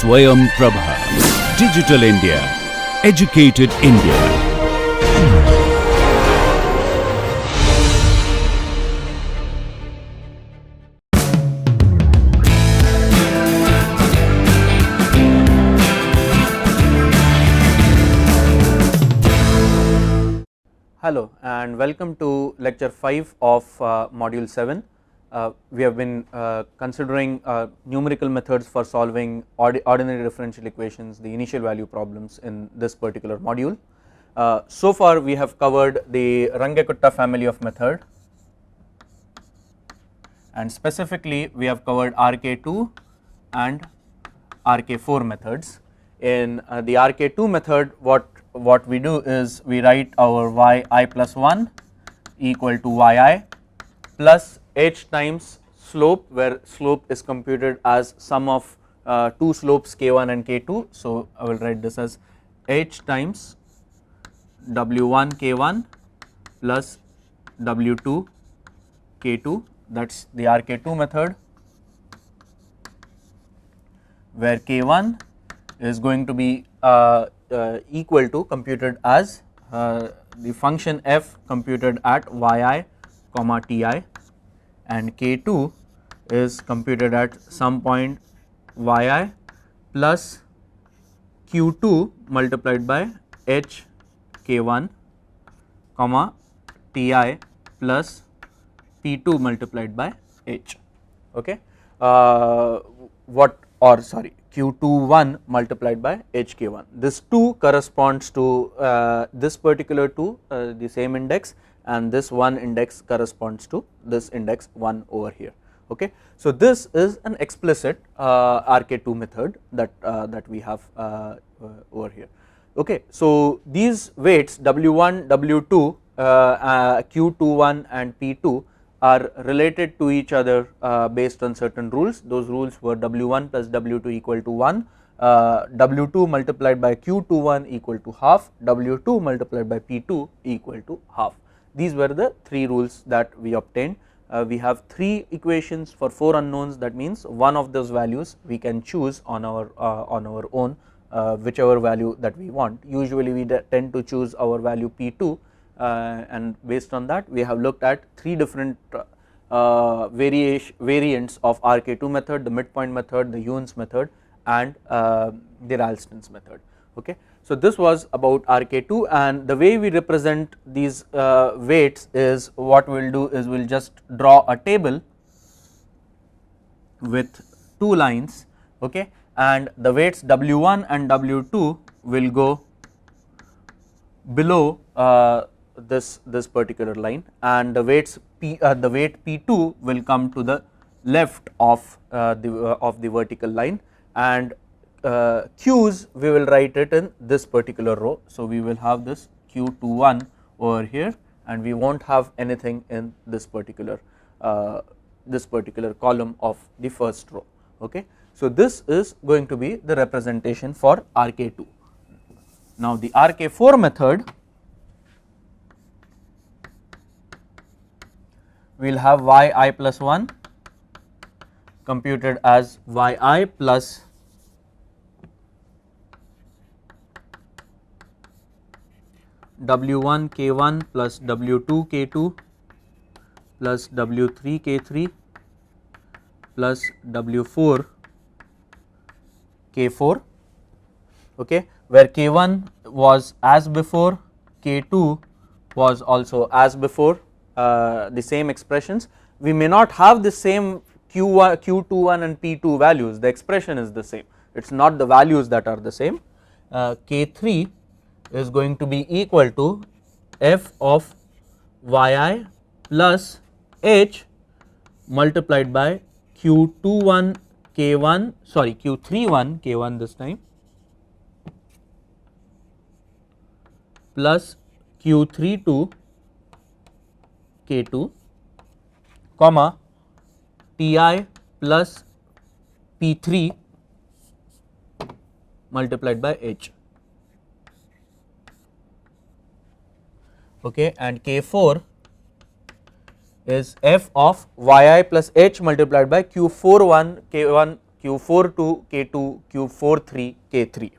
Swayam Prabha. Digital India. Educated India. Hello and welcome to lecture 5 of module 7. We have been considering numerical methods for solving ordinary differential equations, the initial value problems in this particular module. So far we have covered the Runge-Kutta family of method, and specifically we have covered RK2 and RK4 methods. In the RK2 method, what we do is we write our yi plus 1 equal to yi plus h times slope, where slope is computed as sum of two slopes k1 and k2. So I will write this as h times w1 k1 plus w2 k2. That is the RK2 method, where k1 is going to be equal to computed as the function f computed at yi comma ti, and k2 is computed at some point yi plus q2 multiplied by h k1 comma ti plus p2 multiplied by h. Okay, q21 multiplied by hk1. This 2 corresponds to this particular 2, the same index, and this 1 index corresponds to this index 1 over here. Okay, so this is an explicit RK2 method that we have over here. Okay, so these weights w1, w2, q21 and p2 are related to each other based on certain rules. Those rules were w1 plus w2 equal to 1, w2 multiplied by q21 equal to half, w2 multiplied by p2 equal to half. These were the 3 rules that we obtained. We have 3 equations for 4 unknowns. That means one of those values we can choose on our own, whichever value that we want. Usually we tend to choose our value p2, and based on that we have looked at 3 different variants of RK2 method: the midpoint method, the Yuen's method, and the Ralston's method. Okay, so this was about RK2, and the way we represent these weights is, what we will do is we will just draw a table with 2 lines. Okay, and the weights w1 and w2 will go below this particular line, and the weight p2 will come to the left of the vertical line, and q's we will write it in this particular row. So we will have this q21 over here, and we won't have anything in this particular column of the first row. Okay, so this is going to be the representation for RK2. Now the RK4 method, we will have yi plus 1 computed as yi plus w1 k1 plus w2 k2 plus w3 k3 plus w4 k4. Okay, where k1 was as before, k2 was also as before, the same expressions. We may not have the same q21 and p2 values, the expression is the same, it is not the values that are the same. K3 is going to be equal to f of yi plus h multiplied by q31 k1, sorry, q31 k1 this time, plus q32 k2, comma ti plus p3 multiplied by h. Okay, and k4 is f of yi plus h multiplied by q41 k1 Q42 K2 Q43 K3.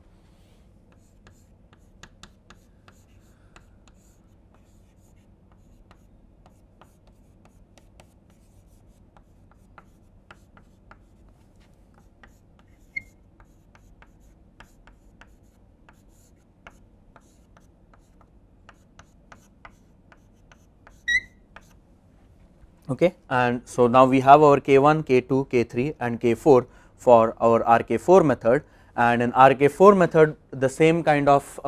Okay. And so now we have our K1, K2, K3 and K4 for our RK4 method, and in RK4 method the same kind of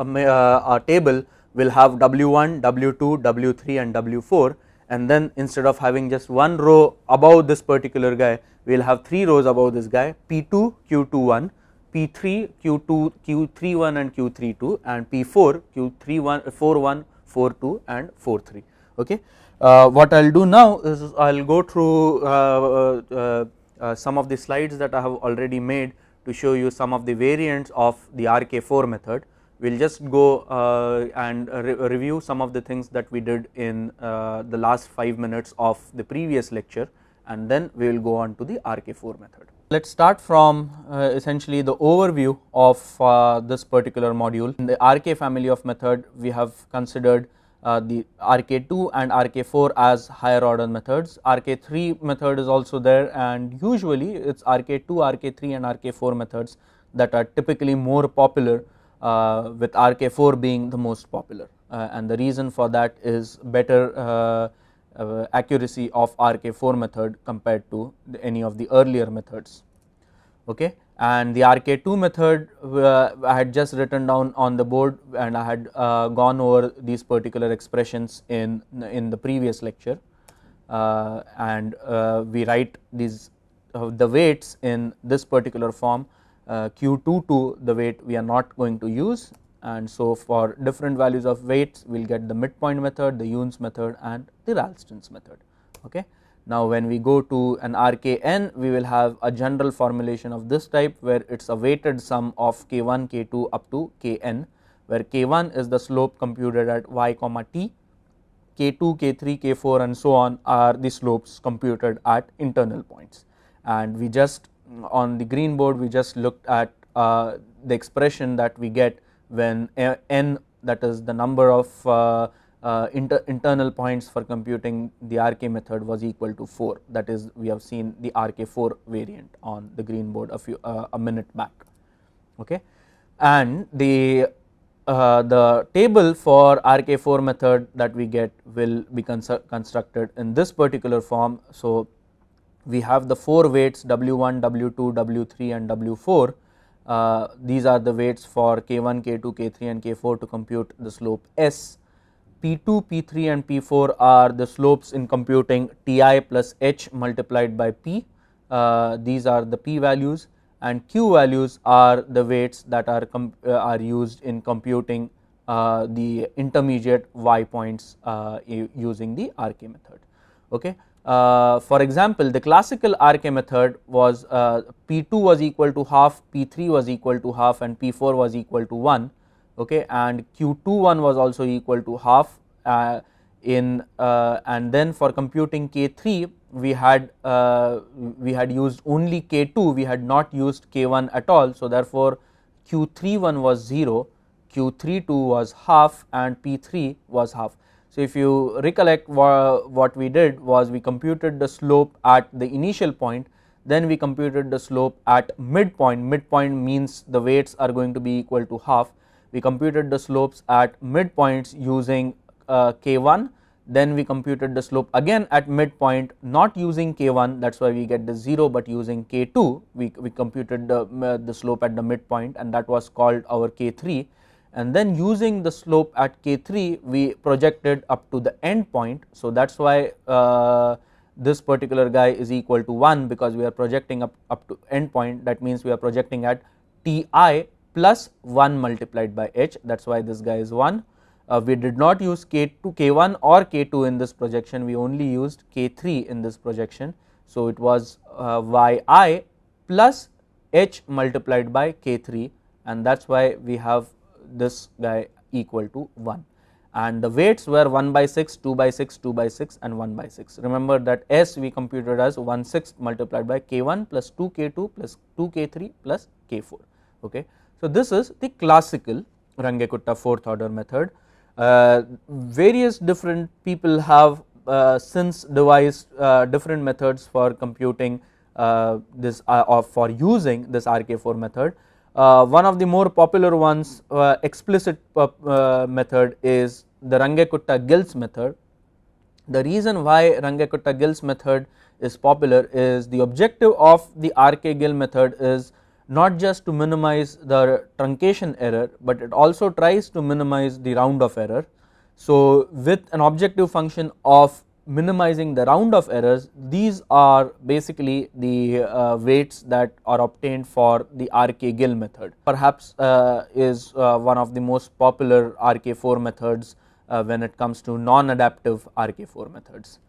table will have W1, W2, W3 and W4, and then instead of having just one row above this particular guy, we will have 3 rows above this guy, P2 Q21, P3 Q2 Q31 and Q32 and P4 Q31 41 42 and 43. Okay. What I will do now is I will go through some of the slides that I have already made to show you some of the variants of the RK4 method. We will just go and review some of the things that we did in the last 5 minutes of the previous lecture, and then we will go on to the RK4 method. Let us start from essentially the overview of this particular module. In the RK family of method, we have considered the RK2 and RK4 as higher order methods. RK3 method is also there, and usually it is RK2, RK3 and RK4 methods that are typically more popular, with RK4 being the most popular, and the reason for that is better accuracy of RK4 method compared to any of the earlier methods. Okay. And the RK2 method I had just written down on the board, and I had gone over these particular expressions in the previous lecture, and we write these the weights in this particular form. Q22 the weight we are not going to use, and so for different values of weights we will get the midpoint method, the Youn's method and the Ralston's method. Okay. Now when we go to an RKn, we will have a general formulation of this type, where it is a weighted sum of K1, K2 up to Kn, where K1 is the slope computed at y comma t, K2, K3, K4 and so on are the slopes computed at internal points. And we just on the green board we just looked at the expression that we get when n, that is the number of internal points for computing the RK method, was equal to 4. That is, we have seen the RK4 variant on the green board a minute back. Okay. And the table for RK4 method that we get will be constructed in this particular form. So we have the 4 weights W1, W2, W3 and W4. These are the weights for K1, K2, K3 and K4 to compute the slope S. P2, P3 and P4 are the slopes in computing Ti plus H multiplied by P. These are the P values, and Q values are the weights that are used in computing the intermediate Y points using the RK method. Okay. For example, the classical RK method was P2 was equal to half, P3 was equal to half and P4 was equal to 1. Okay, and Q21 was also equal to half, and then for computing K3 we had used only K2, we had not used K1 at all. So therefore Q31 was 0, Q32 was half and P3 was half. So if you recollect, what we did was we computed the slope at the initial point, then we computed the slope at midpoint. Midpoint means the weights are going to be equal to half. We computed the slopes at midpoints using K1, then we computed the slope again at midpoint not using K1, that is why we get the 0, but using K2 we computed the slope at the midpoint, and that was called our K3, and then using the slope at K3 we projected up to the end point. So that is why this particular guy is equal to 1, because we are projecting up to end point. That means we are projecting at Ti plus 1 multiplied by H, that is why this guy is 1. We did not use K1 or K2 in this projection, we only used K3 in this projection. So it was Yi plus H multiplied by K3, and that is why we have this guy equal to 1. and the weights were 1 by 6, 2 by 6, 2 by 6 and 1 by 6. Remember that S we computed as 1/6 multiplied by K1 plus 2K2 plus 2K3 plus K4. Okay. So, this is the classical Runge-Kutta fourth order method. Various different people have since devised different methods for computing this or for using this RK4 method. One of the more popular ones, explicit method, is the Runge-Kutta-Gill method. The reason why Runge-Kutta-Gill method is popular is the objective of the RK-Gill method is not just to minimize the truncation error, but it also tries to minimize the round off error. So, with an objective function of minimizing the round off errors, these are basically the weights that are obtained for the RK-Gill method. Perhaps is one of the most popular RK4 methods when it comes to non-adaptive RK4 methods.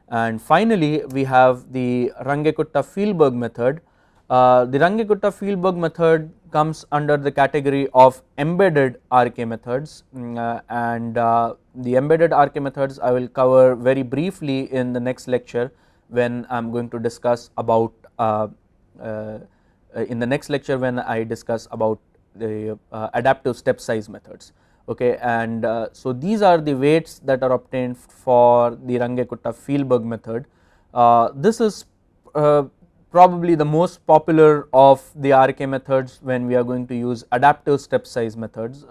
And finally, we have the Runge-Kutta-Fehlberg method. The Runge-Kutta-Fehlberg method comes under the category of embedded RK methods, and the embedded RK methods I will cover very briefly in the next lecture when I am going to discuss about in the next lecture when I discuss about the adaptive step size methods. Okay, and so these are the weights that are obtained for the Runge-Kutta-Fehlberg method. This is probably the most popular of the RK methods when we are going to use adaptive step size methods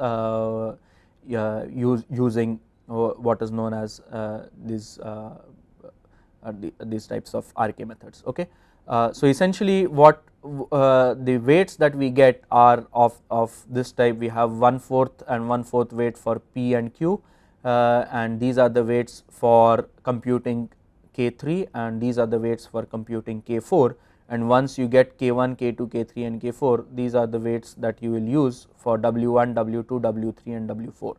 using what is known as these types of RK methods. Okay. So, essentially what the weights that we get are of this type. We have 1/4 and 1/4 weight for P and Q, and these are the weights for computing K3, and these are the weights for computing K4. And once you get K1, K2, K3 and K4, these are the weights that you will use for W1, W2, W3 and W4.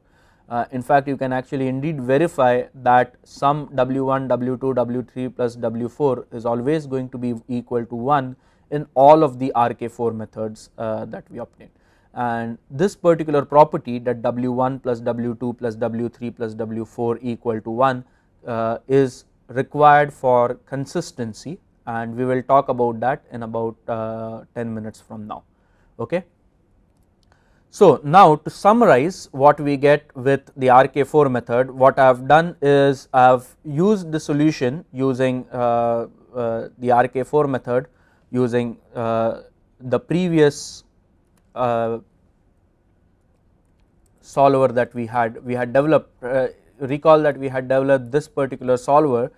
In fact, you can actually indeed verify that some W1, W2, W3 plus W4 is always going to be equal to 1 in all of the RK4 methods that we obtain. And this particular property, that W1 plus W2 plus W3 plus W4 equal to 1 is required for consistency, and we will talk about that in about 10 minutes from now. Okay. So, now to summarize what we get with the RK4 method, what I have done is I have used the solution using the RK4 method using the previous solver that we had developed. Recall that we had developed this particular solver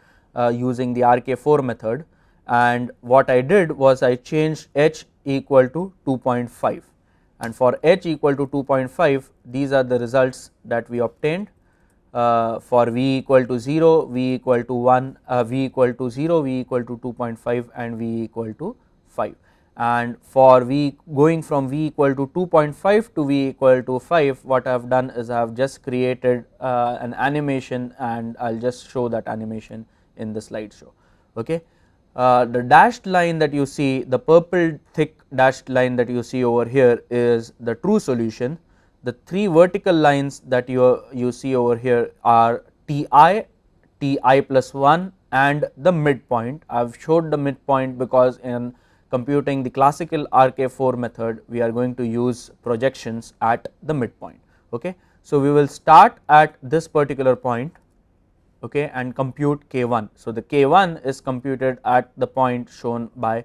using the RK4 method, and what I did was I changed h equal to 2.5, and for h equal to 2.5, these are the results that we obtained for v equal to 0, v equal to 1, v equal to 0, v equal to 2.5 and v equal to 5. And for v going from v equal to 2.5 to v equal to 5, what I have done is I have just created an animation, and I will just show that animation in the slideshow. Okay. The dashed line that you see, the purple thick dashed line that you see over here is the true solution. The three vertical lines that you see over here are Ti, Ti plus 1 and the midpoint. I have showed the midpoint because in computing the classical RK4 method, we are going to use projections at the midpoint. Okay. So, we will start at this particular point, okay, and compute K1. So, the K1 is computed at the point shown by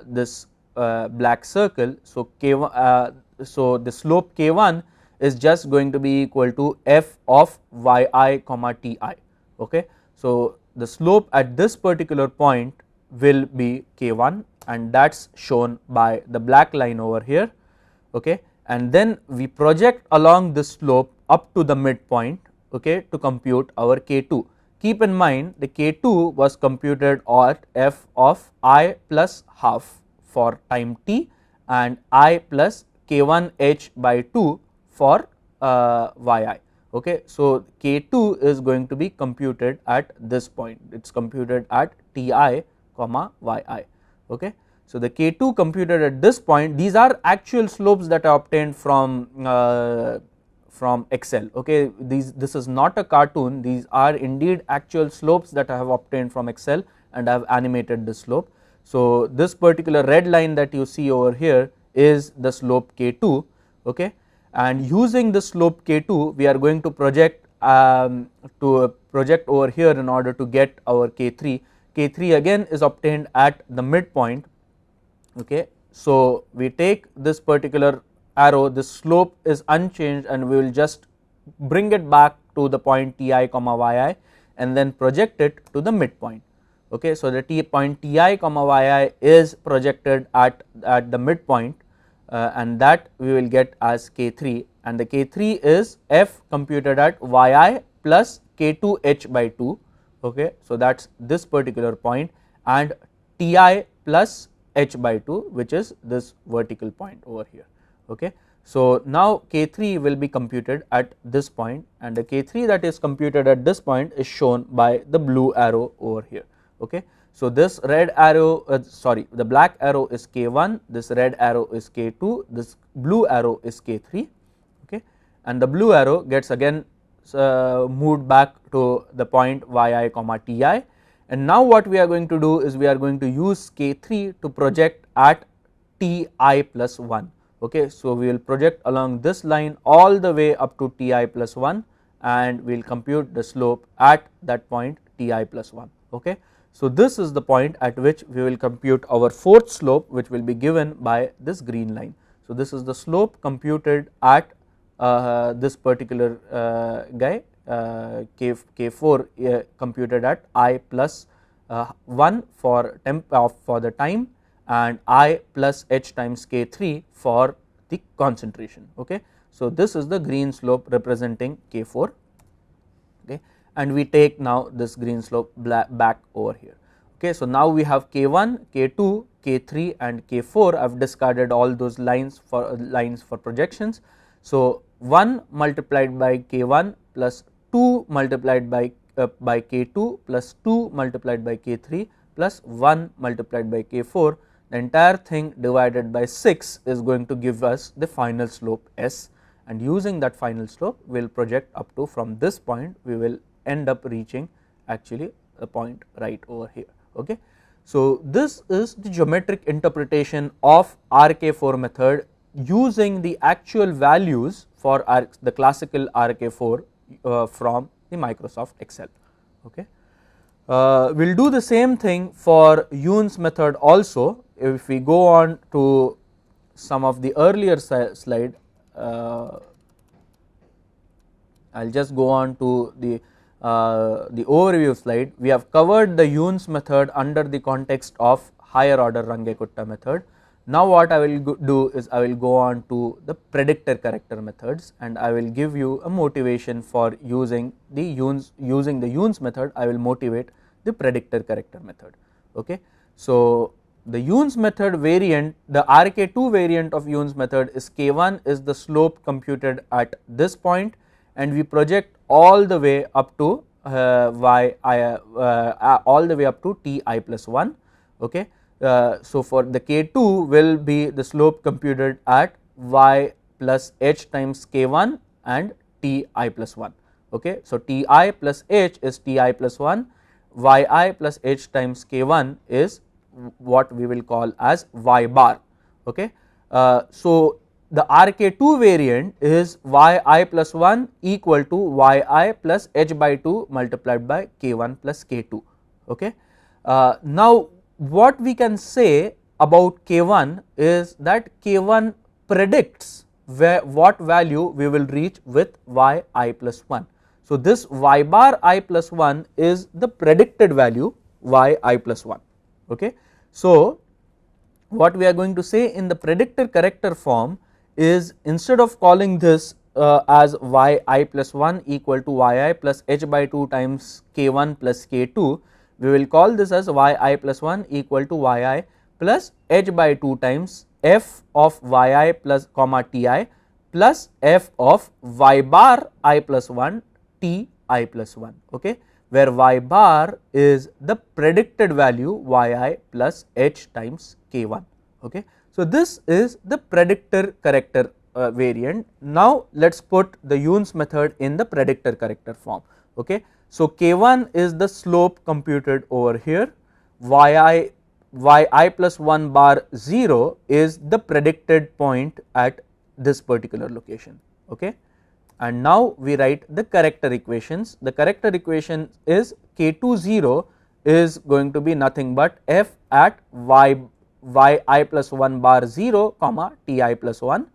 this black circle. So, K1 so the slope K1 is just going to be equal to f of yi comma Ti. Okay. So, the slope at this particular point will be K1, and that is shown by the black line over here. Okay. And then we project along this slope up to the midpoint, okay, to compute our K2. Keep in mind the K2 was computed at f of I plus half for time t and I plus K1h by 2 for yi. Okay. So, K2 is going to be computed at this point, it is computed at Ti comma yi. Okay. So, the K2 computed at this point, these are actual slopes that are obtained from from Excel. Okay, this is not a cartoon, these are indeed actual slopes that I have obtained from Excel and I have animated the slope. So this particular red line that you see over here is the slope K2, okay, and using the slope K2 we are going to project over here in order to get our K3. K3 again is obtained at the midpoint, okay. So we take this particular arrow, this slope is unchanged and we will just bring it back to the point Ti comma Yi and then project it to the midpoint, okay. So the point Ti comma Yi is projected at the midpoint and that we will get as K3, and the K3 is f computed at Yi plus K2 h by 2, okay. So that is this particular point, and Ti plus h by 2, which is this vertical point over here, okay. So now K3 will be computed at this point, and the K3 that is computed at this point is shown by the blue arrow over here, okay. So this red arrow, the black arrow is K1, this red arrow is K2, this blue arrow is K3, okay, and the blue arrow gets again moved back to the point Yi comma Ti, and now what we are going to do is we are going to use K3 to project at Ti plus 1, okay. So we will project along this line all the way up to Ti plus 1 and we will compute the slope at that point Ti plus 1, okay. So this is the point at which we will compute our fourth slope, which will be given by this green line. So this is the slope computed at this particular guy K4 computed at I plus 1 for the time and I plus h times K3 for the concentration, okay. So this is the green slope representing K4, okay, and we take now this green slope back over here, okay. So now we have K1, K2, K3 and K4. I have discarded all those lines for projections. So 1 multiplied by K1 plus 2 multiplied by K2 plus 2 multiplied by K3 plus 1 multiplied by K4, the entire thing divided by 6 is going to give us the final slope S, and using that final slope we will project up to, from this point we will end up reaching actually a point right over here, okay. So this is the geometric interpretation of RK4 method using the actual values for the classical RK4 from the Microsoft Excel, okay. We will do the same thing for Yoon's method also. If we go on to some of the earlier slide, I will just go on to the overview slide. We have covered the Yoon's method under the context of higher order Runge-Kutta method. Now what I will do is I will go on to the predictor corrector methods, and I will give you a motivation for using the Yoon's method. I will motivate the predictor corrector method, okay. So the Yoon's method variant, the RK2 variant of Yoon's method is K1 is the slope computed at this point, and we project all the way up to all the way up to Ti plus 1, okay. So for the K2 will be the slope computed at Y plus H times K1 and Ti plus 1, okay. So Ti plus H is Ti plus 1, Yi plus H times K1 is what we will call as Y bar, okay. So the RK2 variant is Yi plus 1 equal to Yi plus H by 2 multiplied by K1 plus K2, okay. Now what we can say about K1 is that K1 predicts what value we will reach with Yi plus 1. So this Y bar I plus 1 is the predicted value Yi plus 1, okay. So what we are going to say in the predictor corrector form is, instead of calling this as Yi plus 1 equal to Yi plus H by 2 times K1 plus K2, we will call this as Yi plus 1 equal to Yi plus H by 2 times f of Yi plus comma Ti plus f of Y bar I plus 1 Ti plus 1, okay, where Y bar is the predicted value Yi plus H times K1, okay. So this is the predictor corrector variant. Now let us put the Yoon's method in the predictor corrector form. Okay. So k1 is the slope computed over here, yi plus 1 bar 0 is the predicted point at this particular location. Okay. And now we write the corrector equations. The corrector equation is k2 0 is going to be nothing but f at yi plus 1 bar 0 comma ti plus 1.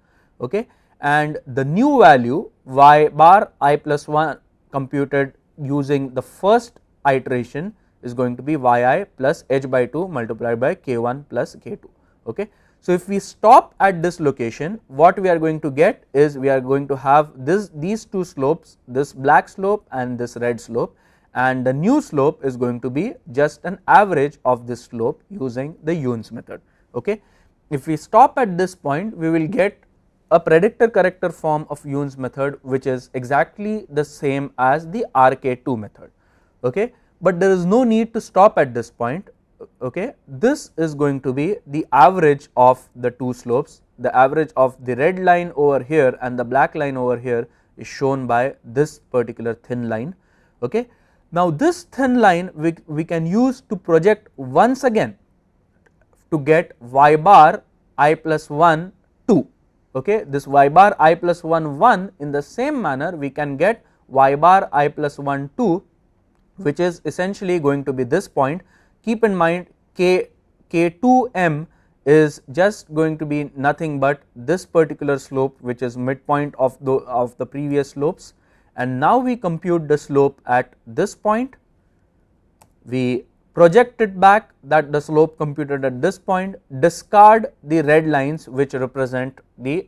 Okay. And the new value y bar I plus 1 computed using the first iteration is going to be yi plus h by 2 multiplied by k1 plus k2. Okay. So if we stop at this location, what we are going to get is we are going to have these two slopes, this black slope and this red slope, and the new slope is going to be just an average of this slope using the Yoon's method. Okay. If we stop at this point, we will get a predictor corrector form of Yoon's method, which is exactly the same as the RK2 method. Okay. But there is no need to stop at this point. Okay. This is going to be the average of the two slopes. The average of the red line over here and the black line over here is shown by this particular thin line. Okay. Now this thin line we can use to project once again to get y bar I plus 1 2. Okay. This y bar I plus 1 1, in the same manner we can get y bar I plus 1 2, which is essentially going to be this point. Keep in mind k2m is just going to be nothing but this particular slope, which is midpoint of the previous slopes, and now we compute the slope at this point. We project it back, that the slope computed at this point, discard the red lines which represent the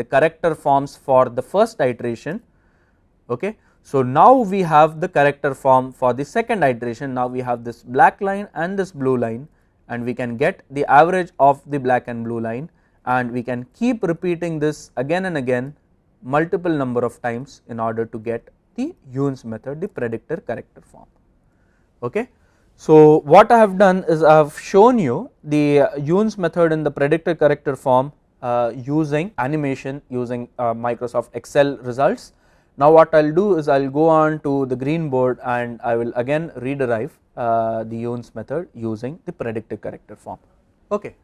corrector forms for the first iteration. Okay. So now we have the corrector form for the second iteration. Now we have this black line and this blue line, and we can get the average of the black and blue line, and we can keep repeating this again and again multiple number of times in order to get the Yoon's method, the predictor corrector form. Okay. So what I have done is I have shown you the Yoon's method in the predictor corrector form using animation, using Microsoft Excel results. Now what I will do is I will go on to the green board and I will again rederive the Yoon's method using the predictor corrector form. Okay.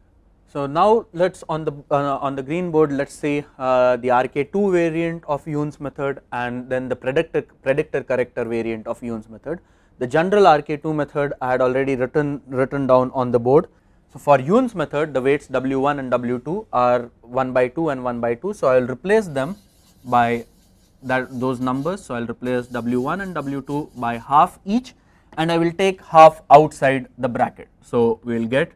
So now let us on the green board, let us say the RK2 variant of Yoon's method and then the predictor corrector variant of Yoon's method. The general RK2 method I had already written down on the board. So for Yoon's method, the weights W1 and W2 are 1 by 2 and 1 by 2. So I will replace them by those numbers. So I will replace W1 and W2 by half each, and I will take half outside the bracket. So we will get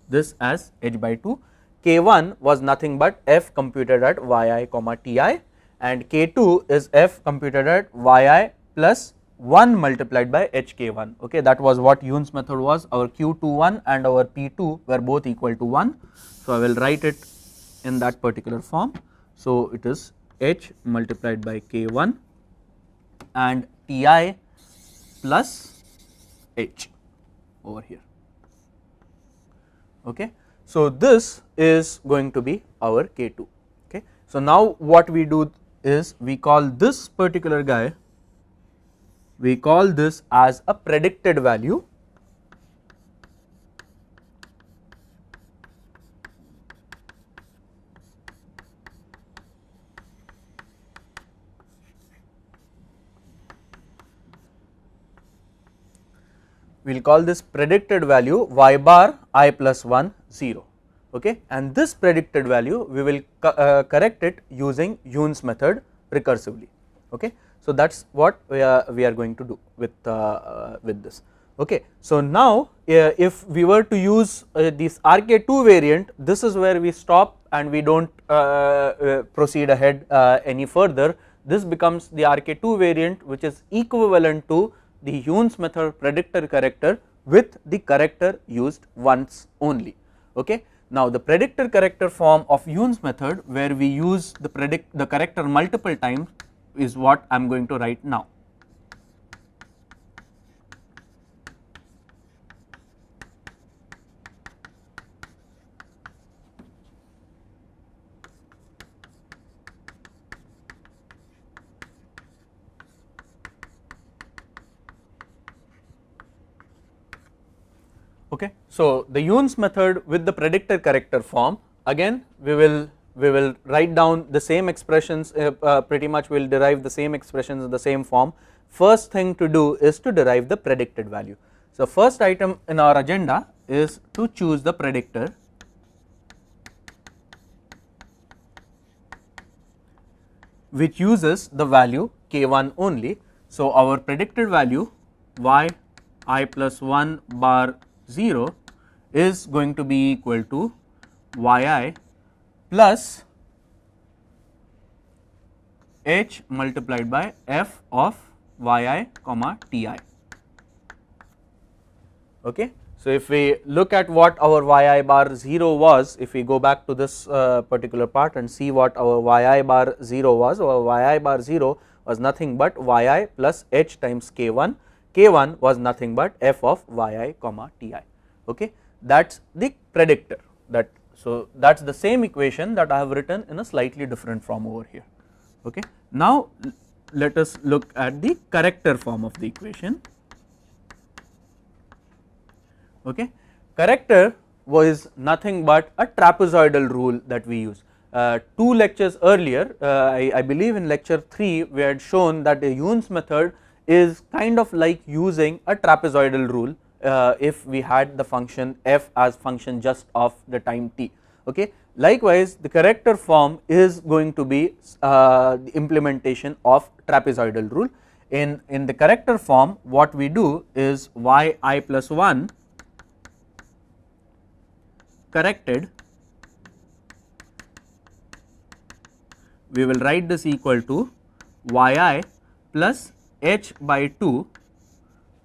this as h by 2. K1 was nothing but f computed at yi comma ti, and K2 is f computed at yi plus 1 multiplied by hk1. Okay, that was what Yoon's method was. Our q21 and our p2 were both equal to 1. So I will write it in that particular form. So it is h multiplied by k1 and ti plus h over here. Okay. So this is going to be our k2. Okay. So now what we do is we call this particular guy, we call this as a predicted value. We will call this predicted value y bar I plus 1 0. Okay. And this predicted value we will correct it using Yoon's method recursively. Okay. So that is what we are going to do with this. Okay. So now if we were to use this RK2 variant, this is where we stop and we do not proceed ahead any further. This becomes the RK2 variant, which is equivalent to the Yoon's method predictor corrector with the corrector used once only. Okay. Now the predictor corrector form of Yoon's method, where we use the corrector multiple times, is what I am going to write now. Okay. So, the Yoon's method with the predictor corrector form, again we will write down the same expressions, pretty much we will derive the same expressions in the same form. First thing to do is to derive the predicted value. So, first item in our agenda is to choose the predictor which uses the value k1 only. So, our predicted value y I plus 1 bar 0 is going to be equal to yi plus h multiplied by f of yi comma ti. Okay. So, if we look at what our yi bar 0 was, if we go back to this particular part and see what our yi bar 0 was, our yi bar 0 was nothing but yi plus h times k1, k1 was nothing but f of yi comma ti. Okay. That is the predictor. So, that is the same equation that I have written in a slightly different form over here. Okay. Now, let us look at the corrector form of the equation. Okay. Corrector was nothing but a trapezoidal rule that we use. 2 lectures earlier, I believe in lecture 3 we had shown that the Yoon's method is kind of like using a trapezoidal rule if we had the function f as function just of the time t. Okay. Likewise, the corrector form is going to be the implementation of trapezoidal rule. In the corrector form, what we do is yi plus 1 corrected, we will write this equal to yi plus h by 2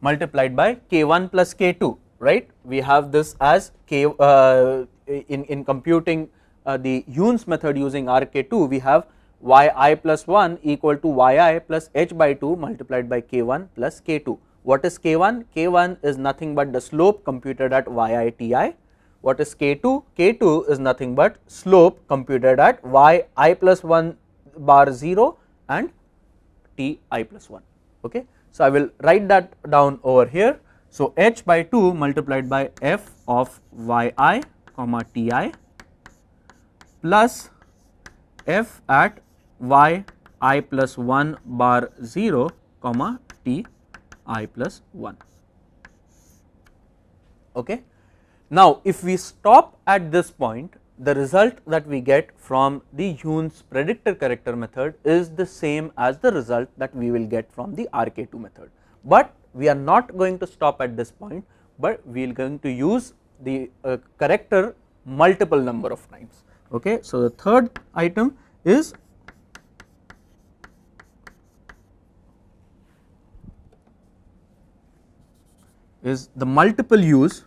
multiplied by k1 plus k2, right. We have this as k in computing the Yoon's method using RK2, we have yi plus 1 equal to yi plus h by 2 multiplied by k1 plus k2. What is k1? K1 is nothing but the slope computed at yi ti. What is k2? K2 is nothing but slope computed at yi plus 1 bar 0 and ti plus 1. Okay. So, I will write that down over here. So, h by 2 multiplied by f of yi comma ti plus f at yi plus 1 bar 0 comma ti plus 1. Okay. Now, if we stop at this point, the result that we get from the Yoon's predictor corrector method is the same as the result that we will get from the RK2 method, but we are not going to stop at this point, but we are going to use the corrector multiple number of times. Okay. So, the third item is the multiple use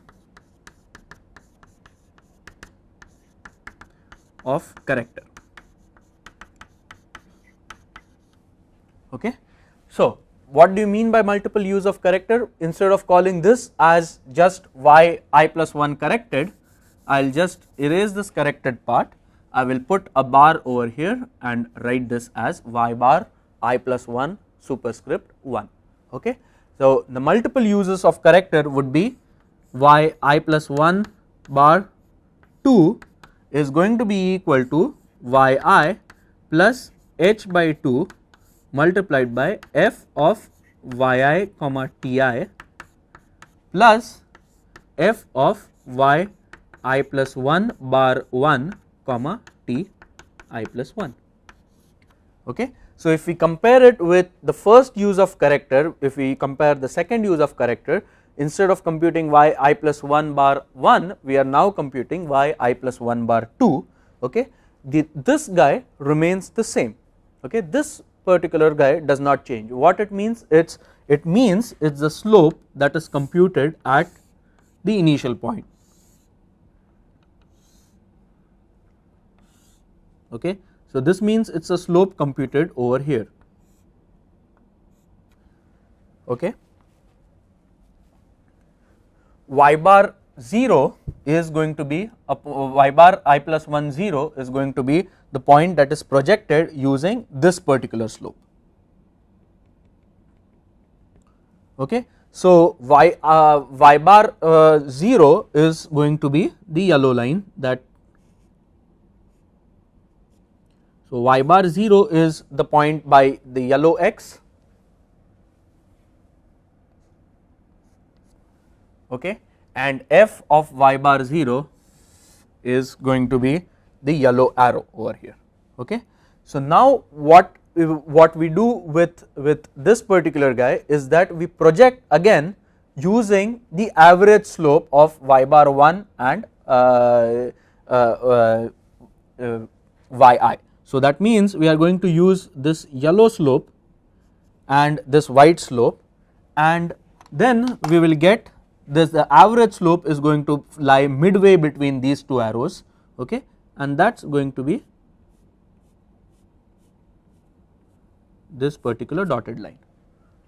of corrector. Okay. So, what do you mean by multiple use of corrector? Instead of calling this as just yi plus 1 corrected, I will just erase this corrected part, I will put a bar over here and write this as y bar I plus 1 superscript 1. Okay. So, the multiple uses of corrector would be y I plus 1 bar 2 is going to be equal to yi plus h by 2 multiplied by f of yi comma ti plus f of y I plus 1 bar 1 comma t I plus 1. Okay. So, if we compare it with the first use of corrector, if we compare the second use of corrector, instead of computing y I plus 1 bar 1, we are now computing y I plus 1 bar 2. Okay. This guy remains the same. Okay. This particular guy does not change. What it means? It means it's the slope that is computed at the initial point. Okay. So, this means it's a slope computed over here. Okay. Y bar 0 is going to be y bar I plus 1 0 is going to be the point that is projected using this particular slope. Okay. So y bar 0 is going to be the yellow line that, so y bar 0 is the point by the yellow x, okay, and f of y bar 0 is going to be the yellow arrow over here, okay. So now what we do with this particular guy is that we project again using the average slope of y bar 1 and yi. So that means we are going to use this yellow slope and this white slope, and then we will get this, the average slope is going to lie midway between these two arrows, okay, and that is going to be this particular dotted line,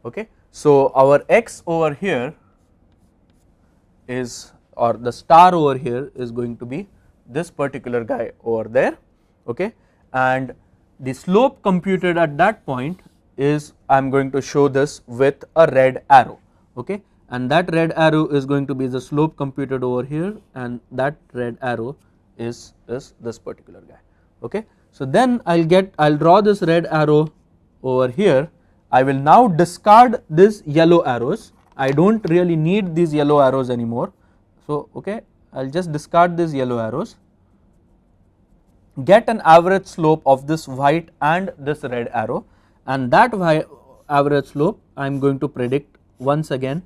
okay. So our x over here is, or the star over here is going to be this particular guy over there, okay, and the slope computed at that point is, I am going to show this with a red arrow, okay, and that red arrow is going to be the slope computed over here, and that red arrow is this particular guy, okay. So then I'll draw this red arrow over here. I will now discard these yellow arrows. I don't really need these yellow arrows anymore, so okay, I'll just discard these yellow arrows, get an average slope of this white and this red arrow, and that average slope I am going to predict once again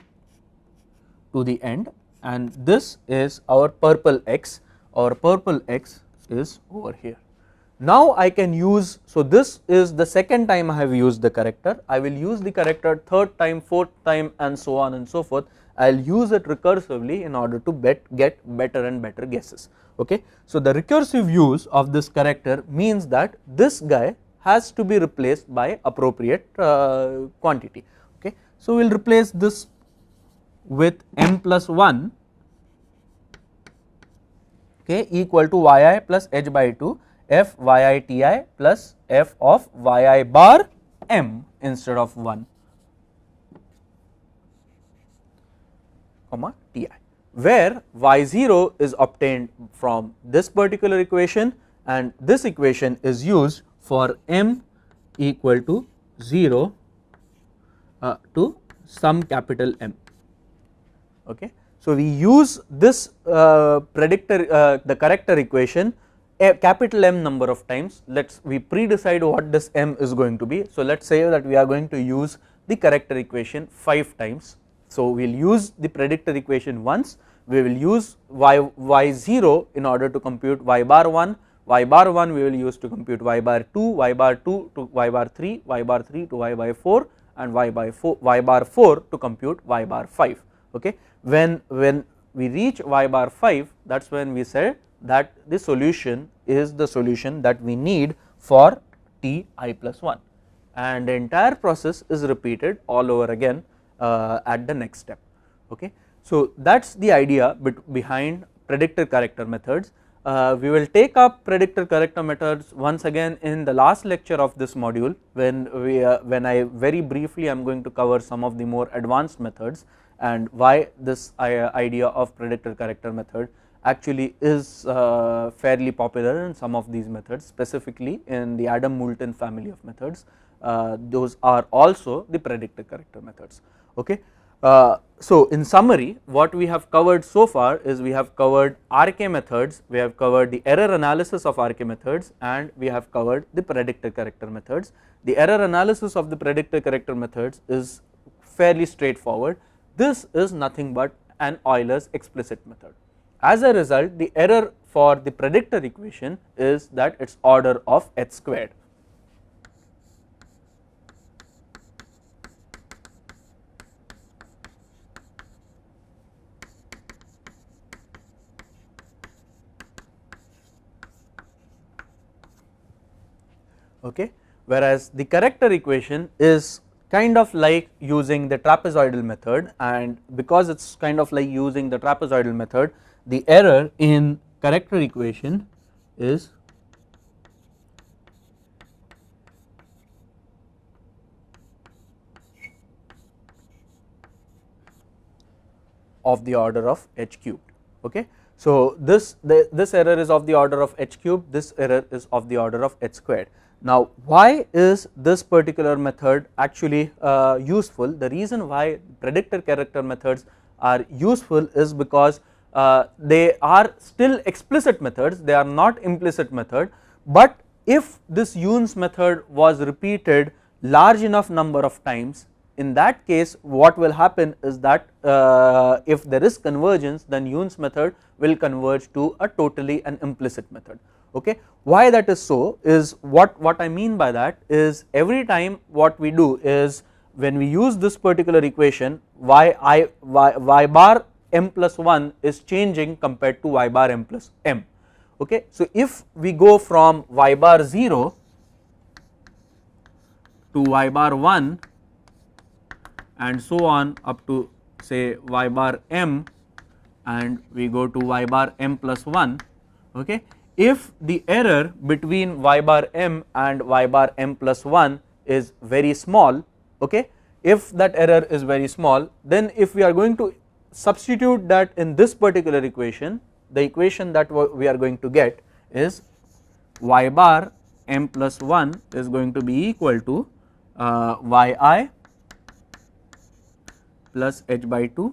to the end, and this is our purple x. Our purple x is over here. Now I can use, so this is the second time I have used the corrector. I will use the corrector third time, fourth time, and so on and so forth. I will use it recursively in order to get better and better guesses, okay. So the recursive use of this corrector means that this guy has to be replaced by appropriate quantity, okay. So we will replace this with m plus 1, okay, equal to yi plus h by 2 f yi ti plus f of yi bar m instead of 1, comma ti, where y0 is obtained from this particular equation, and this equation is used for m equal to 0 to some capital M, okay. So we use this predictor, the corrector equation a capital M number of times. We pre-decide what this M is going to be. So let us say that we are going to use the corrector equation 5 times. So we will use the predictor equation once, we will use y0 in order to compute y bar 1, y bar 1 we will use to compute y bar 2, y bar 2 to y bar 3, y bar 3 to y bar 4, and y bar 4 to compute y bar 5, okay. When we reach y bar 5, that is when we say that the solution is the solution that we need for t I plus 1, and the entire process is repeated all over again at the next step, okay. So that is the idea behind predictor corrector methods. We will take up predictor corrector methods once again in the last lecture of this module, when I very briefly am going to cover some of the more advanced methods and why this idea of predictor corrector method actually is fairly popular in some of these methods, specifically in the Adam-Moulton family of methods. Those are also the predictor corrector methods, okay. So in summary, what we have covered so far is we have covered RK methods, we have covered the error analysis of RK methods, and we have covered the predictor corrector methods. The error analysis of the predictor corrector methods is fairly straightforward. This is nothing but an Euler's explicit method. As a result, the error for the predictor equation is that its order of h squared. Okay, whereas the corrector equation is kind of like using the trapezoidal method, and because it is kind of like using the trapezoidal method, the error in corrector equation is of the order of h cubed. Okay. So this error is of the order of h cubed, this error is of the order of h squared. Now why is this particular method actually useful? The reason why predictor character methods are useful is because they are still explicit methods, they are not implicit method, but if this Yoon's method was repeated large enough number of times, in that case what will happen is that if there is convergence, then Yoon's method will converge to a totally an implicit method. Okay. Why that is so is what I mean by that is every time what we do is when we use this particular equation y bar m plus 1 is changing compared to y bar m plus m. Okay. So if we go from y bar 0 to y bar 1 and so on up to say y bar m and we go to y bar m plus 1, okay, if the error between y bar m and y bar m plus 1 is very small, okay, if that error is very small, then if we are going to substitute that in this particular equation, the equation that we are going to get is y bar m plus 1 is going to be equal to yi plus h by 2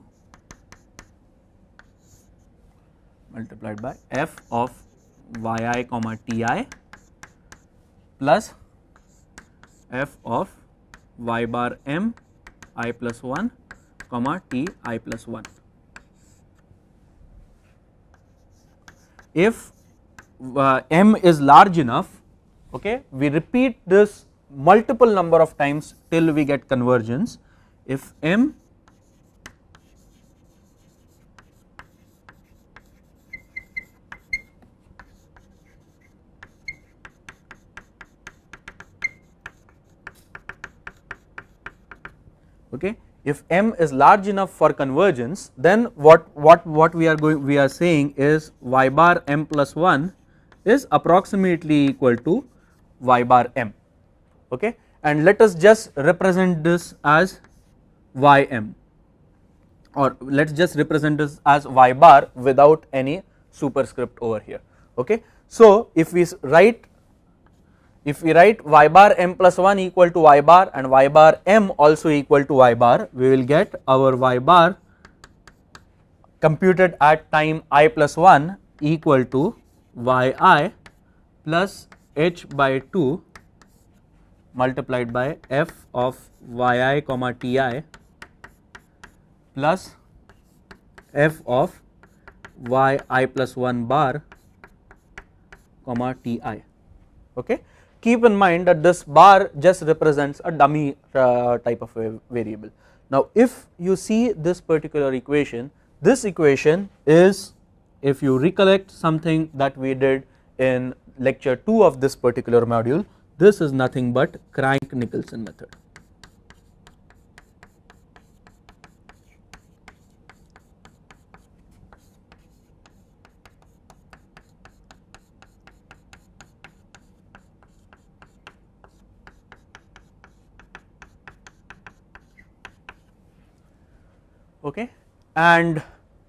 multiplied by f of yi comma ti plus f of y bar m I plus 1 comma t I plus 1. If m is large enough, okay, we repeat this multiple number of times till we get convergence. If m okay, if m is large enough for convergence, then what we are saying is y bar m plus 1 is approximately equal to y bar m, okay, and let us just represent this as ym, or let us just represent this as y bar without any superscript over here. Okay. So if we write y bar m plus 1 equal to y bar and y bar m also equal to y bar, we will get our y bar computed at time I plus 1 equal to yi plus h by 2 multiplied by f of yi comma ti plus f of yi plus 1 bar comma ti. Okay. Keep in mind that this bar just represents a dummy type of a variable. Now if you see this particular equation, this equation is, if you recollect something that we did in lecture 2 of this particular module, this is nothing but Crank-Nicholson method. Okay. And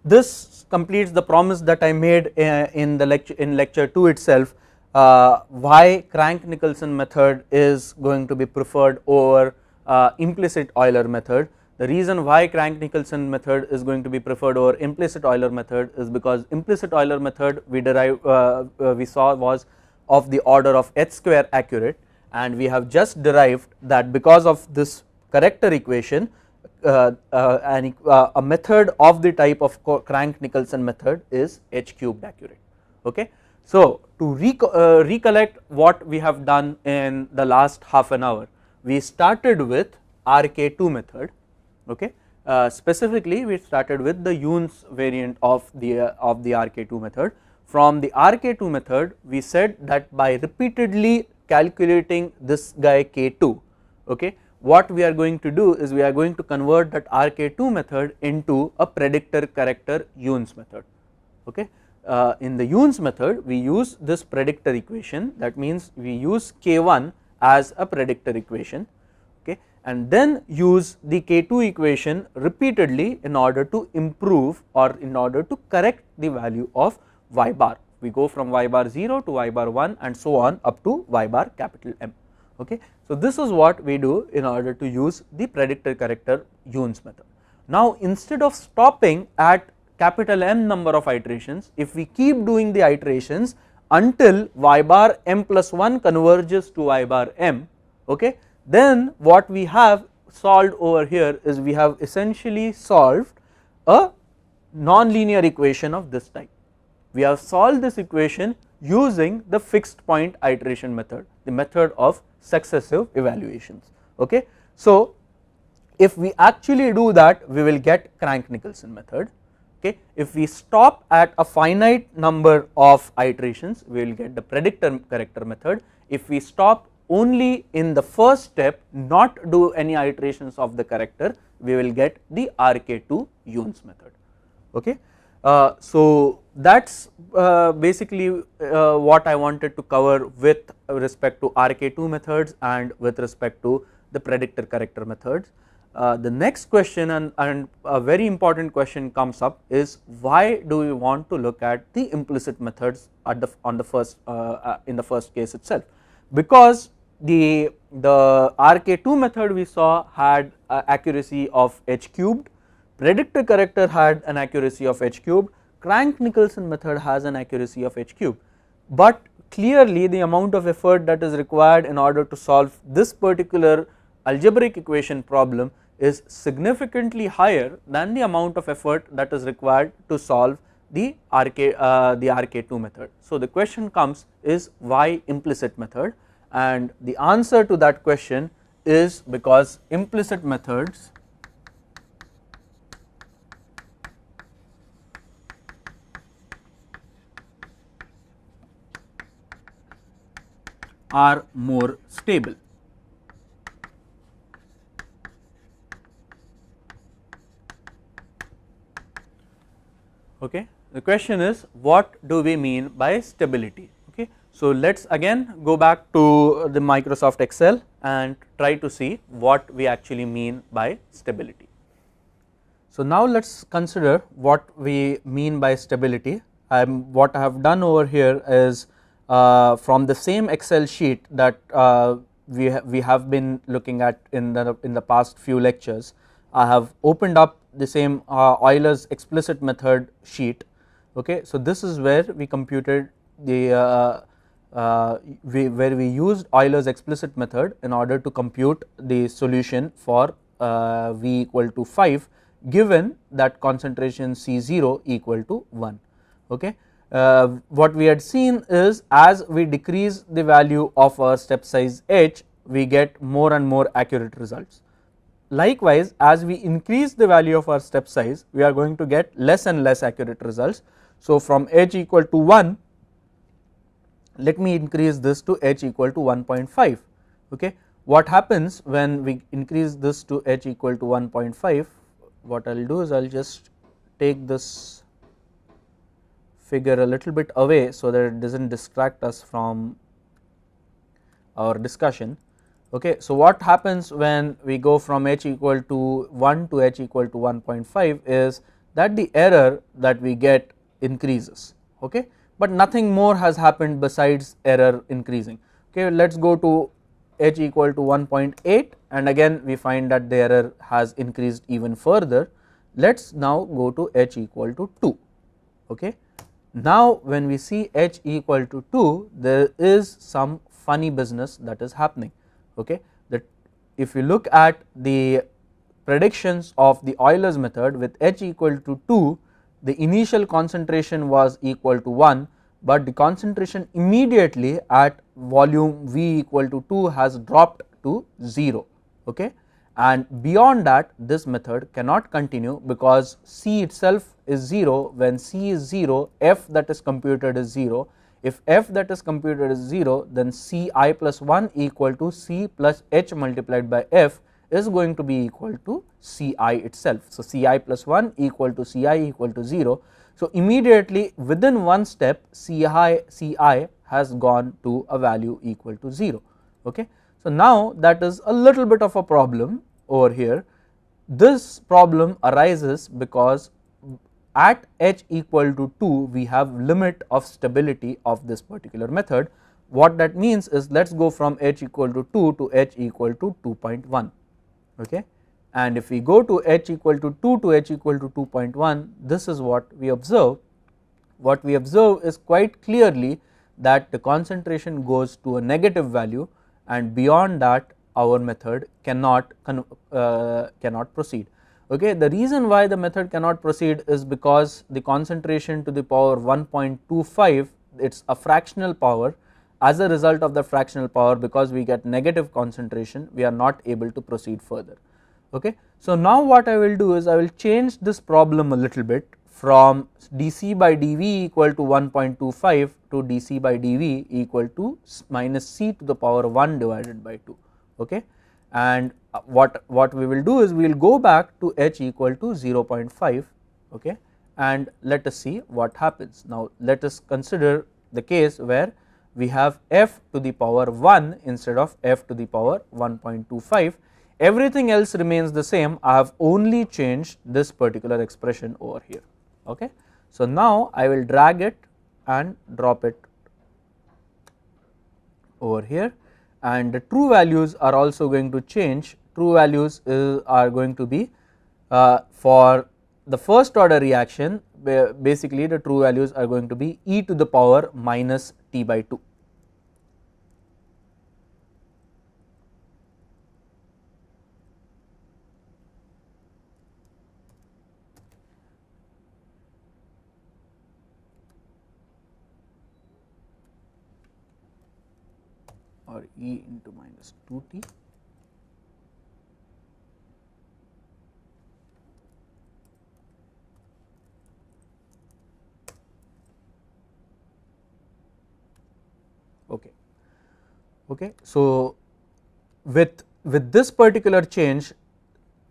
this completes the promise that I made in lecture 2 itself, why Crank-Nicholson method is going to be preferred over implicit Euler method. The reason why Crank-Nicholson method is going to be preferred over implicit Euler method is because implicit Euler method we saw was of the order of h square accurate, and we have just derived that because of this corrector equation, a method of the type of Crank-Nicholson method is h cubed accurate. Okay. So to recollect what we have done in the last half an hour, we started with RK2 method. Okay. Specifically we started with the Yoon's variant of the RK2 method. From the RK2 method we said that by repeatedly calculating this guy K2, okay, what we are going to do is we are going to convert that RK2 method into a predictor character Yoon's method. Okay. In the Yoon's method we use this predictor equation, that means we use K1 as a predictor equation. okay, and then use the K2 equation repeatedly in order to improve or in order to correct the value of y bar. We go from y bar 0 to y bar 1 and so on up to y bar capital M. Okay. So, this is what we do in order to use the predictor corrector Yoon's method. Now, instead of stopping at capital M number of iterations, if we keep doing the iterations until y bar M plus 1 converges to y bar M, okay, then what we have solved over here is we have essentially solved a non-linear equation of this type. We have solved this equation using the fixed point iteration method, the method of successive evaluations. Okay. So, if we actually do that, we will get Crank-Nicholson method. Okay. If we stop at a finite number of iterations, we will get the predictor corrector method. If we stop only in the first step, not do any iterations of the corrector, we will get the RK2 Yoon's method. Okay. So, that is basically what I wanted to cover with respect to RK2 methods and with respect to the predictor corrector methods. The next question and a very important question comes up is, why do we want to look at the implicit methods at the on the first in the first case itself? Because the RK2 method we saw had accuracy of h cubed, predictor corrector had an accuracy of h cubed, Crank-Nicholson method has an accuracy of h cubed, but clearly the amount of effort that is required in order to solve this particular algebraic equation problem is significantly higher than the amount of effort that is required to solve the RK2 method. So, the question comes is, why implicit method, and the answer to that question is because implicit methods are more stable. Okay. The question is, what do we mean by stability? Okay. So, let us again go back to the Microsoft Excel and try to see what we actually mean by stability. So, now let us consider what we mean by stability. What I have done over here is from the same Excel sheet that we have been looking at in the past few lectures, I have opened up the same Euler's explicit method sheet. Okay. So, this is where we computed the where we used Euler's explicit method in order to compute the solution for V equal to 5, given that concentration C0 equal to 1. Okay. What we had seen is, as we decrease the value of our step size h, we get more and more accurate results. Likewise, as we increase the value of our step size, we are going to get less and less accurate results. So, from h equal to 1, let me increase this to h equal to 1.5. Okay. What happens when we increase this to h equal to 1.5? What I will do is I will just take this figure a little bit away so that it does not distract us from our discussion. Okay. So, what happens when we go from h equal to 1 to h equal to 1.5 is that the error that we get increases. Okay. But nothing more has happened besides error increasing. Okay. Let us go to h equal to 1.8, and again we find that the error has increased even further. Let us now go to h equal to 2. Okay. Now, when we see h equal to 2, there is some funny business that is happening. Okay. That if you look at the predictions of the Euler's method with h equal to 2, the initial concentration was equal to 1, but the concentration immediately at volume V equal to 2 has dropped to 0. Okay. And beyond that, this method cannot continue, because C itself is 0. When C is 0, f that is computed is 0. If f that is computed is 0, then Ci plus 1 equal to C plus h multiplied by f is going to be equal to Ci itself. So, Ci plus 1 equal to Ci equal to 0. So, immediately within one step Ci has gone to a value equal to 0. Okay. So, now that is a little bit of a problem over here. This problem arises because at h equal to 2 we have limit of stability of this particular method. What that means is, let us go from h equal to 2 to h equal to 2.1, okay. And if we go to h equal to 2 to h equal to 2.1, this is what we observe. What we observe is quite clearly that the concentration goes to a negative value, and beyond that our method cannot proceed. Okay. The reason why the method cannot proceed is because the concentration to the power 1.25, it is a fractional power. As a result of the fractional power, because we get negative concentration, we are not able to proceed further. Okay. So, now what I will do is, I will change this problem a little bit from dc by dv equal to 1.25 to dc by dv equal to minus c to the power 1 divided by 2. Okay. And what we will do is, we will go back to h equal to 0.5, okay, and let us see what happens. Now, let us consider the case where we have f to the power 1 instead of f to the power 1.25. Everything else remains the same. I have only changed this particular expression over here. Okay. So, now I will drag it and drop it over here, and the true values are also going to change. True values are going to be for the first order reaction, basically the true values are going to be e to the power minus t by 2. Or e into minus 2t. Okay. Okay. So, with this particular change,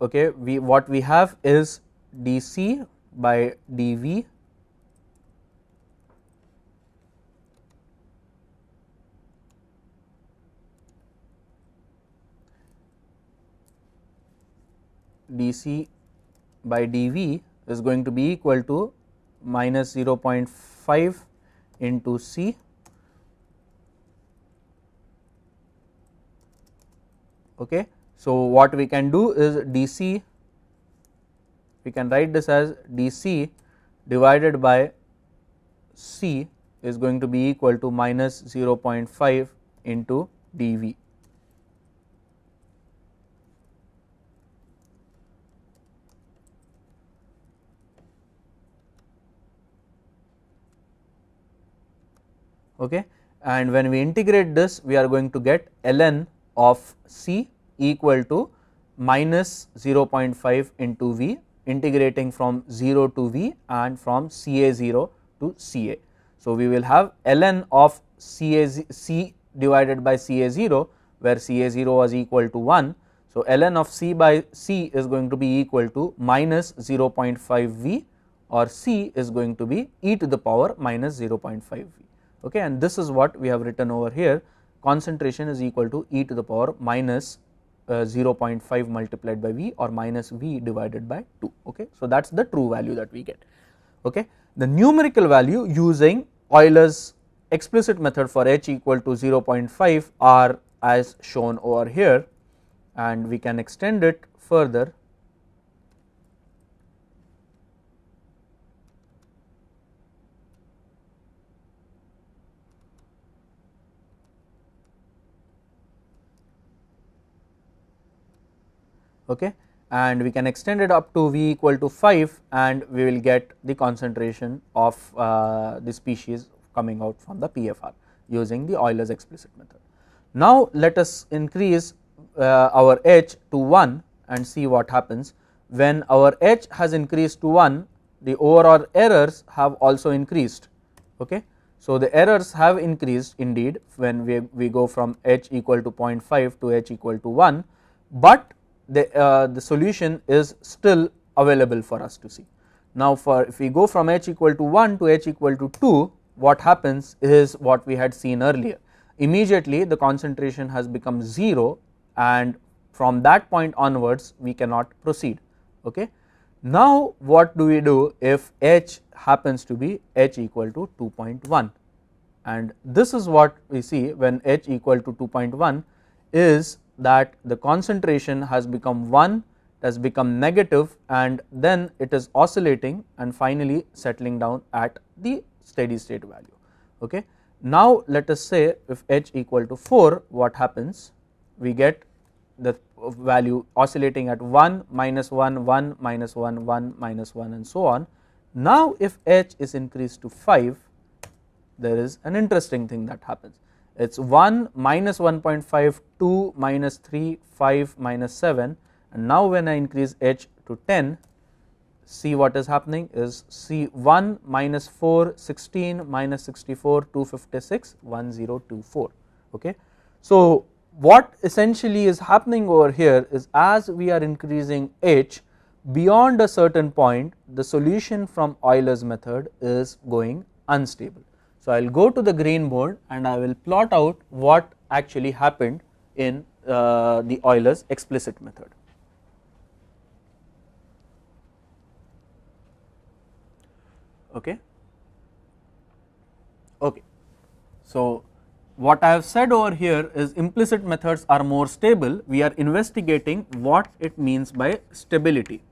okay, what we have is dc by dv dc by dv is going to be equal to minus 0.5 into c, okay. So, what we can do is dc, we can write this as dc divided by c is going to be equal to minus 0.5 into dv. Okay. And when we integrate this, we are going to get ln of c equal to minus 0.5 into v, integrating from 0 to v and from ca0 to ca. So, we will have ln of c divided by ca0, where ca0 was equal to 1. So, ln of c by c is going to be equal to minus 0.5 v, or c is going to be e to the power minus 0.5 v. Okay, and this is what we have written over here. Concentration is equal to e to the power minus 0.5 multiplied by v, or minus v divided by 2. Okay. So, that is the true value that we get. Okay. The numerical value using Euler's explicit method for h equal to 0.5 are as shown over here, and we can extend it further. Okay, and we can extend it up to v equal to 5, and we will get the concentration of the species coming out from the PFR using the Euler's explicit method. Now, let us increase our h to 1 and see what happens. When our h has increased to 1, the overall errors have also increased. Okay. So, the errors have increased indeed when we go from h equal to 0.5 to h equal to 1, but the solution is still available for us to see. Now, if we go from h equal to 1 to h equal to 2, what happens is what we had seen earlier, immediately the concentration has become 0, and from that point onwards we cannot proceed. Okay. Now what do we do if H happens to be H equal to 2.1, and this is what we see when H equal to 2.1 is that the concentration has become 1, has become negative, and then it is oscillating and finally settling down at the steady state value. Okay. Now let us say if H equal to 4, what happens? We get the value oscillating at 1, -1, 1, -1, 1, -1 and so on. Now if H is increased to 5, there is an interesting thing that happens. It is 1, -1.5, 2, -3, 5, -7, and now when I increase H to 10, see what is happening is see 1, -4, 16, -64, 256, 1024. Okay. So what essentially is happening over here is as we are increasing H beyond a certain point, the solution from Euler's method is going unstable. So I will go to the green board and I will plot out what actually happened in the Euler's explicit method. Okay. Okay. So what I have said over here is implicit methods are more stable. We are investigating what it means by stability.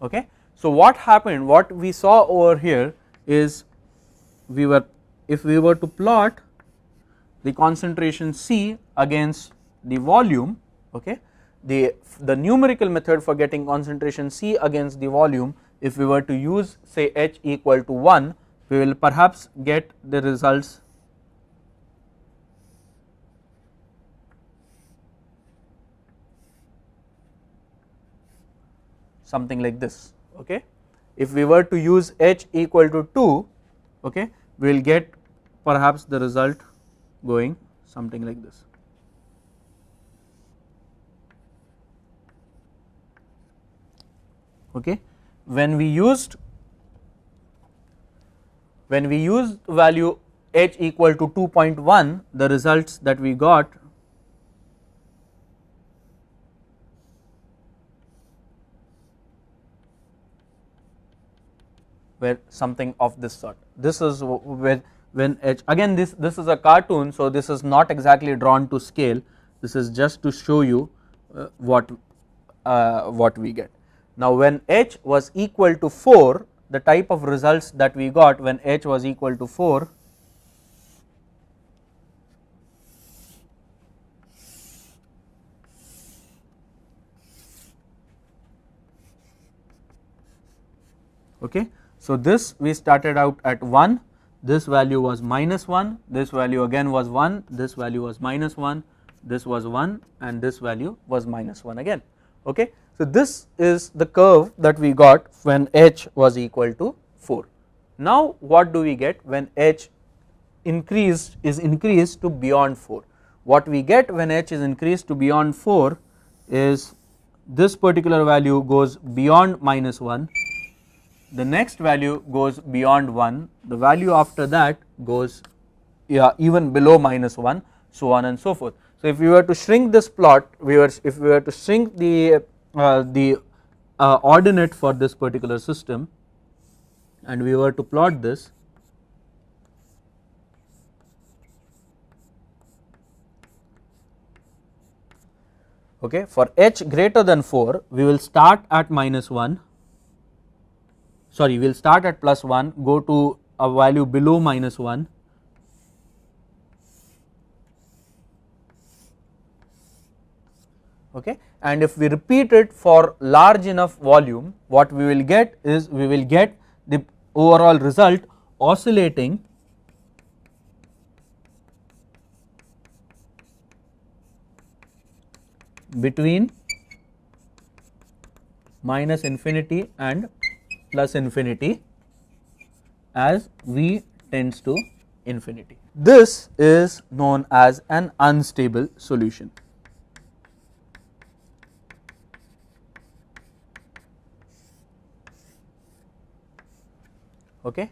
Okay. So what happened, what we saw over here is if we were to plot the concentration C against the volume, okay, the numerical method for getting concentration C against the volume, if we were to use say H equal to 1, we will perhaps get the results something like this. Okay. If we were to use H equal to 2, okay, we will get perhaps the result going something like this. Okay. When we used value H equal to 2.1, the results that we got were something of this sort. This is when H, again this is a cartoon, so this is not exactly drawn to scale, this is just to show you what we get. Now when H was equal to 4, the type of results that we got when H was equal to 4 okay. So this we started out at 1, this value was -1, this value again was 1, this value was -1, this was 1, and this value was -1 again. Okay. So this is the curve that we got when H was equal to 4. Now what do we get when H is increased to beyond 4? What we get when H is increased to beyond 4 is this particular value goes beyond -1, the next value goes beyond 1, the value after that goes even below -1, so on and so forth. So if we were to shrink this plot, if we were to shrink the ordinate for this particular system and we were to plot this, okay, for H greater than 4 we will start at -1, sorry, we will start at +1, go to a value below -1, okay, and if we repeat it for large enough volume, what we will get is we will get the overall result oscillating between -infinity and +infinity as V tends to infinity. This is known as an unstable solution. Okay.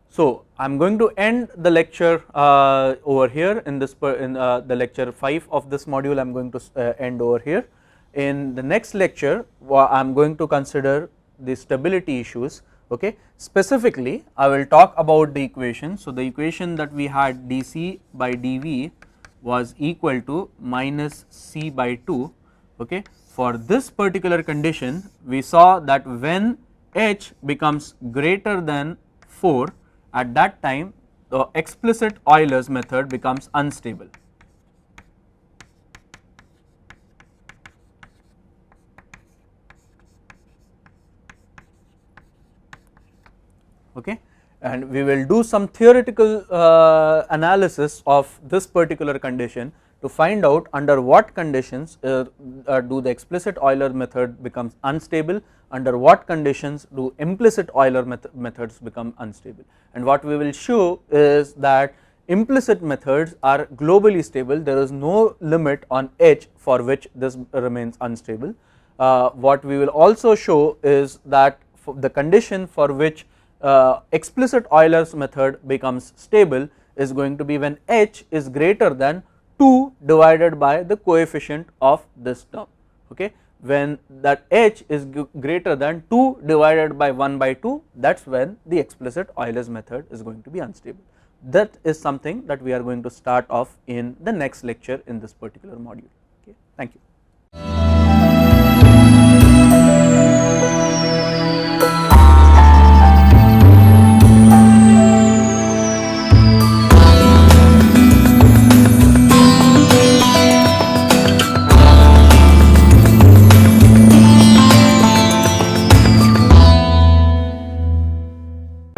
So, I am going to end the lecture over here in this the lecture 5 of this module. I am going to end over here. In the next lecture, I am going to consider the stability issues. Okay, specifically I will talk about the equation. So, the equation that we had dc by dv was equal to minus c by 2. Okay, for this particular condition, we saw that when h becomes greater than 4, at that time the explicit Euler's method becomes unstable. Okay, and we will do some theoretical analysis of this particular condition to find out under what conditions do the explicit Euler method becomes unstable, under what conditions do implicit Euler methods become unstable. And what we will show is that implicit methods are globally stable, there is no limit on h for which this remains unstable. What we will also show is that the condition for which explicit Euler's method becomes stable is going to be when h is greater than 2 divided by the coefficient of this term. Okay, when that h is greater than 2 divided by 1 by 2, that is when the explicit Euler's method is going to be unstable. That is something that we are going to start off in the next lecture in this particular module. Okay, thank you.